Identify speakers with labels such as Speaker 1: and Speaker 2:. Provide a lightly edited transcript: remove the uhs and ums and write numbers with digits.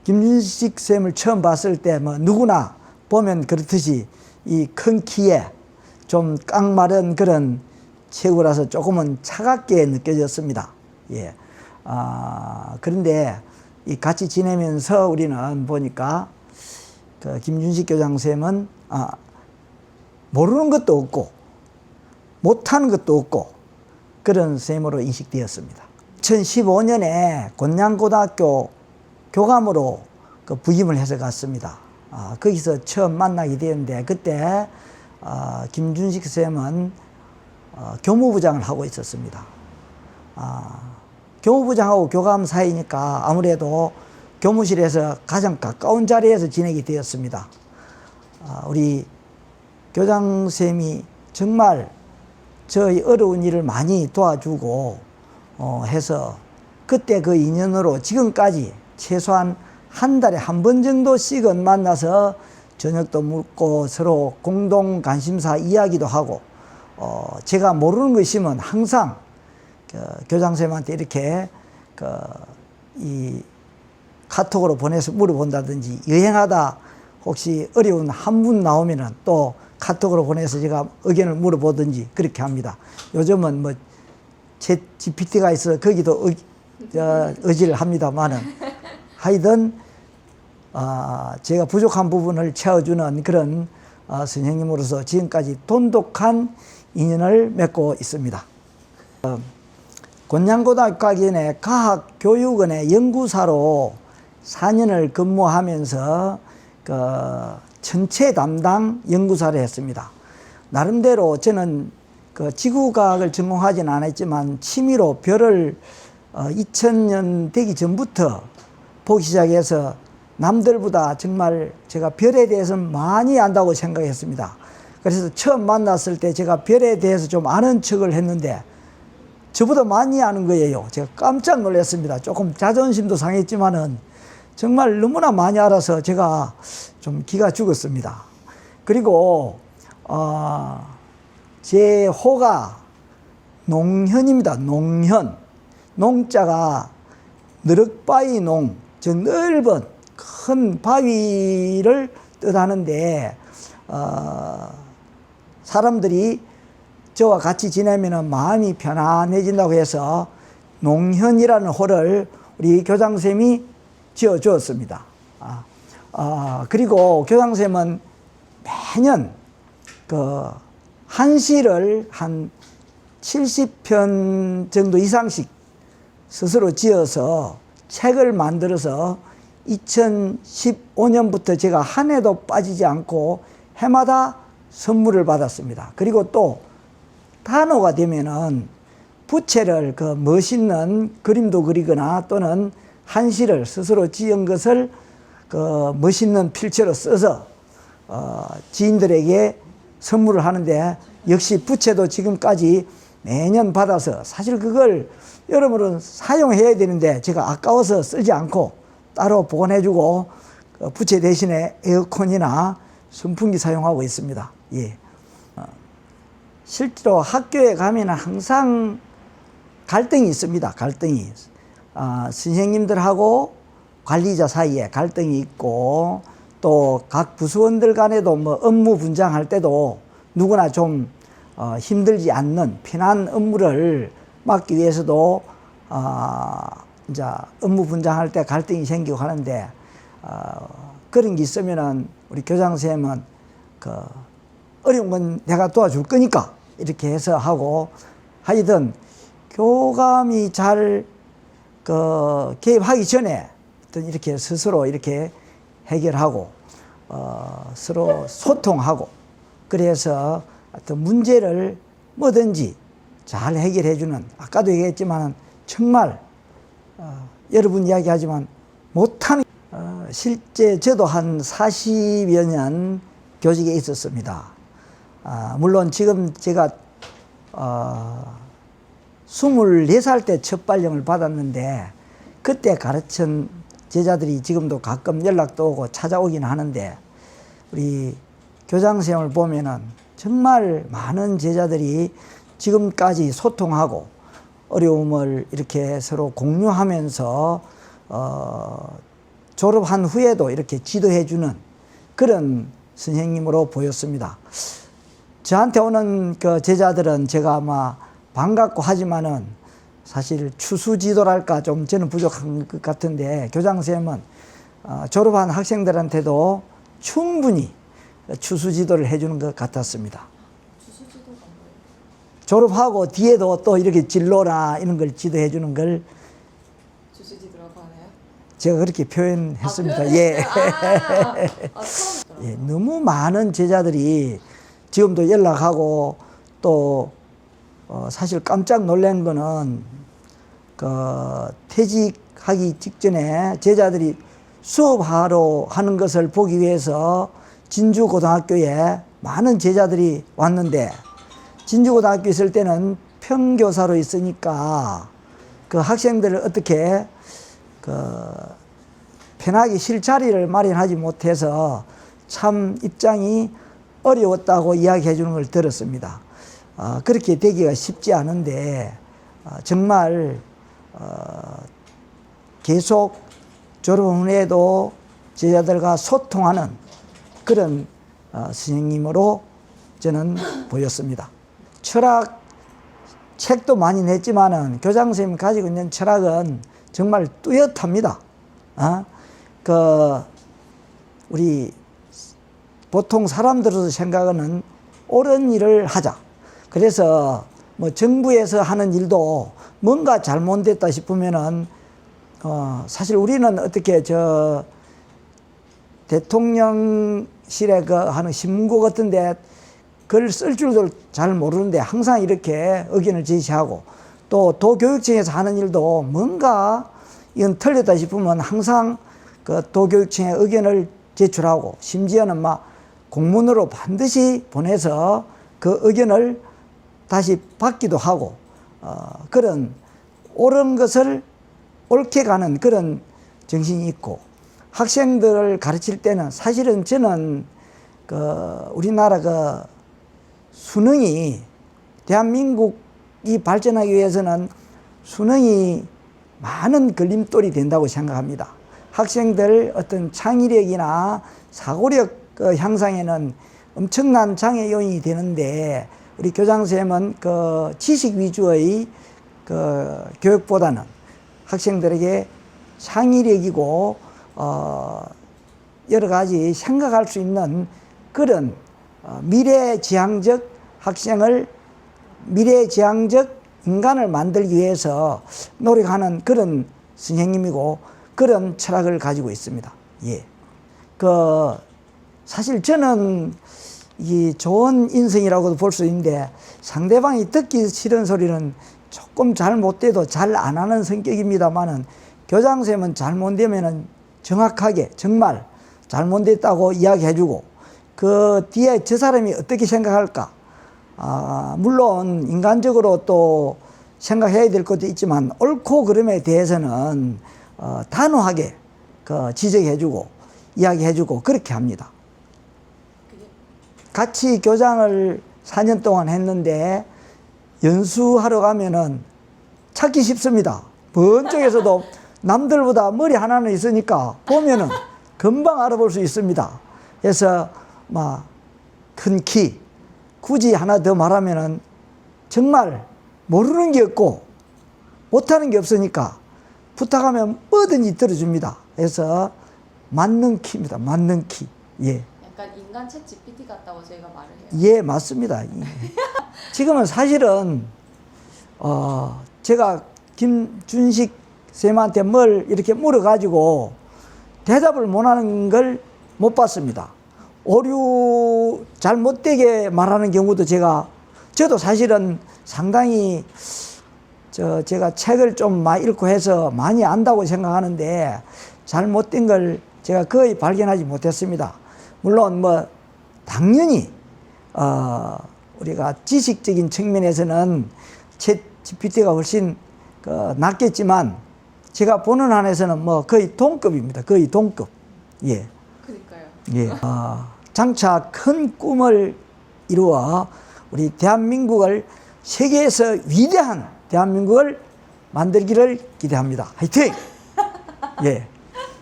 Speaker 1: 김준식 쌤을 처음 봤을 때 뭐 누구나 보면 그렇듯이 이 큰 키에 좀 깡마른 그런 체구라서 조금은 차갑게 느껴졌습니다. 예. 그런데 이 같이 지내면서 우리는 보니까 그 김준식 교장쌤은 모르는 것도 없고 못하는 것도 없고 그런 쌤으로 인식되었습니다. 2015년에 곤양고등학교 교감으로 그 부임을 해서 갔습니다. 거기서 처음 만나게 되었는데 그때 김준식 쌤은 교무부장을 하고 있었습니다. 교무부장하고 교감 사이니까 아무래도 교무실에서 가장 가까운 자리에서 지내게 되었습니다. 우리 교장쌤이 정말 저희 어려운 일을 많이 도와주고 해서 그때 그 인연으로 지금까지 최소한 한 달에 한 번 정도씩은 만나서 저녁도 먹고 서로 공동 관심사 이야기도 하고 제가 모르는 거 있으면 항상 교장쌤한테 이렇게 이 카톡으로 보내서 물어본다든지 여행하다 혹시 어려운 한 분 나오면은 또 카톡으로 보내서 제가 의견을 물어보든지 그렇게 합니다. 요즘은 뭐 챗 GPT가 있어서 거기도 의지를 합니다만은 하여튼 제가 부족한 부분을 채워주는 그런 선생님으로서 지금까지 돈독한 인연을 맺고 있습니다. 곤양고등학교 가기 전에 과학교육원의 연구사로 4년을 근무하면서 천체 담당 연구사를 했습니다. 나름대로 저는 지구과학을 전공하지는 않았지만 취미로 별을 2000년 되기 전부터 보기 시작해서 남들보다 정말 제가 별에 대해서는 많이 안다고 생각했습니다. 그래서 처음 만났을 때 제가 별에 대해서 좀 아는 척을 했는데 저보다 많이 아는 거예요. 제가 깜짝 놀랐습니다. 조금 자존심도 상했지만은 정말 너무나 많이 알아서 제가 좀 기가 죽었습니다. 그리고 제 호가 농현입니다. 농현. 농자가 너럭바위 농, 즉 넓은 큰 바위를 뜻하는데 사람들이 저와 같이 지내면 마음이 편안해진다고 해서 농현이라는 호를 우리 교장쌤이 지어주었습니다. 그리고 교장쌤은 매년 한시를 한 70편 정도 이상씩 스스로 지어서 책을 만들어서 2015년부터 제가 한 해도 빠지지 않고 해마다 선물을 받았습니다. 그리고 또 단오가 되면은 부채를 멋있는 그림도 그리거나 또는 한시를 스스로 지은 것을 멋있는 필체로 써서 지인들에게 선물을 하는데 역시 부채도 지금까지 매년 받아서 사실 그걸 여러분은 사용해야 되는데 제가 아까워서 쓰지 않고 따로 보관해주고 부채 대신에 에어컨이나 선풍기 사용하고 있습니다. 예. 실제로 학교에 가면 항상 갈등이 있습니다. 갈등이. 선생님들하고 관리자 사이에 갈등이 있고 또 각 부서원들 간에도 뭐 업무 분장할 때도 누구나 좀 힘들지 않는 편한 업무를 맡기 위해서도 이제 업무 분장할 때 갈등이 생기고 하는데 그런 게 있으면은 우리 교장선생님은 어려운 건 내가 도와줄 거니까 이렇게 해서 하고 하여튼 교감이 잘 개입하기 전에 이렇게 스스로 이렇게 해결하고 서로 소통하고 그래서 어떤 문제를 뭐든지 잘 해결해주는 아까도 얘기했지만 정말 여러분 이야기하지만 못하는 실제 저도 한 40여 년 교직에 있었습니다. 물론 지금 제가 24살 때 첫 발령을 받았는데 그때 가르친 제자들이 지금도 가끔 연락도 오고 찾아오긴 하는데 우리 교장선생님을 보면은 정말 많은 제자들이 지금까지 소통하고 어려움을 이렇게 서로 공유하면서 졸업한 후에도 이렇게 지도해주는 그런 선생님으로 보였습니다. 저한테 오는 그 제자들은 제가 아마 반갑고 하지만은 사실 추수지도랄까 좀 저는 부족한 것 같은데 교장선생님은 졸업한 학생들한테도 충분히 추수지도를 해주는 것 같았습니다.
Speaker 2: 추수지도가 뭐예요?
Speaker 1: 졸업하고 뒤에도 또 이렇게 진로나 이런 걸 지도해주는 걸
Speaker 2: 추수지도라고 하나요?
Speaker 1: 제가 그렇게 표현했습니다.
Speaker 2: 표현했어요?
Speaker 1: 예.
Speaker 2: 처음
Speaker 1: 예, 너무 많은 제자들이 지금도 연락하고 또 사실 깜짝 놀란 거는 그 퇴직하기 직전에 제자들이 수업하러 하는 것을 보기 위해서 진주고등학교에 많은 제자들이 왔는데 진주고등학교 있을 때는 평교사로 있으니까 그 학생들을 어떻게 편하게 쉴 자리를 마련하지 못해서 참 입장이 어려웠다고 이야기해 주는 걸 들었습니다. 그렇게 되기가 쉽지 않은데 정말 계속 졸업 후에도 제자들과 소통하는 그런 선생님으로 저는 보였습니다. 철학 책도 많이 냈지만은 교장 선생님이 가지고 있는 철학은 정말 뚜렷합니다. 우리 보통 사람들로서 생각하는 옳은 일을 하자. 그래서 뭐 정부에서 하는 일도 뭔가 잘못됐다 싶으면은 사실 우리는 어떻게 대통령실에 하는 신문고 같은데 글 쓸 줄도 잘 모르는데 항상 이렇게 의견을 제시하고 또 도교육청에서 하는 일도 뭔가 이건 틀렸다 싶으면 항상 그 도교육청에 의견을 제출하고 심지어는 막 공문으로 반드시 보내서 그 의견을 다시 받기도 하고 그런 옳은 것을 옳게 가는 그런 정신이 있고 학생들을 가르칠 때는 사실은 저는 우리나라 수능이 대한민국이 발전하기 위해서는 수능이 많은 걸림돌이 된다고 생각합니다. 학생들 어떤 창의력이나 사고력 향상에는 엄청난 장애 요인이 되는데 우리 교장선생님은 지식 위주의 교육보다는 학생들에게 창의력이고 여러 가지 생각할 수 있는 그런 미래지향적 학생을 미래지향적 인간을 만들기 위해서 노력하는 그런 선생님이고 그런 철학을 가지고 있습니다. 예. 사실 저는 이 좋은 인성이라고도 볼 수 있는데 상대방이 듣기 싫은 소리는 조금 잘못돼도 잘 안 하는 성격입니다만은 교장선생님은 잘못되면은 정확하게 정말 잘못됐다고 이야기해주고 그 뒤에 저 사람이 어떻게 생각할까 물론 인간적으로 또 생각해야 될 것도 있지만 옳고 그름에 대해서는 단호하게 지적해주고 이야기해주고 그렇게 합니다. 같이 교장을 4년 동안 했는데 연수하러 가면은 찾기 쉽습니다. 먼 쪽에서도 남들보다 머리 하나는 있으니까 보면은 금방 알아볼 수 있습니다. 그래서 큰 키, 굳이 하나 더 말하면은 정말 모르는 게 없고 못하는 게 없으니까 부탁하면 뭐든지 들어줍니다. 그래서 맞는 키입니다. 맞는 키. 예.
Speaker 2: 약간 인간 챗 GPT 같다고 저희가 말을 해요.
Speaker 1: 예, 맞습니다. 지금은 사실은 제가 김준식 쌤한테 뭘 이렇게 물어가지고 대답을 못하는 걸 못 봤습니다. 오류 잘못되게 말하는 경우도 저도 사실은 상당히 제가 책을 좀 많이 읽고 해서 많이 안다고 생각하는데 잘못된 걸 제가 거의 발견하지 못했습니다. 물론 당연히 우리가 지식적인 측면에서는 챗 GPT가 훨씬 낫겠지만 제가 보는 한에서는 거의 동급입니다. 거의 동급. 예.
Speaker 2: 그러니까요.
Speaker 1: 예. 장차 큰 꿈을 이루어 우리 대한민국을 세계에서 위대한 대한민국을 만들기를 기대합니다. 화이팅! 예.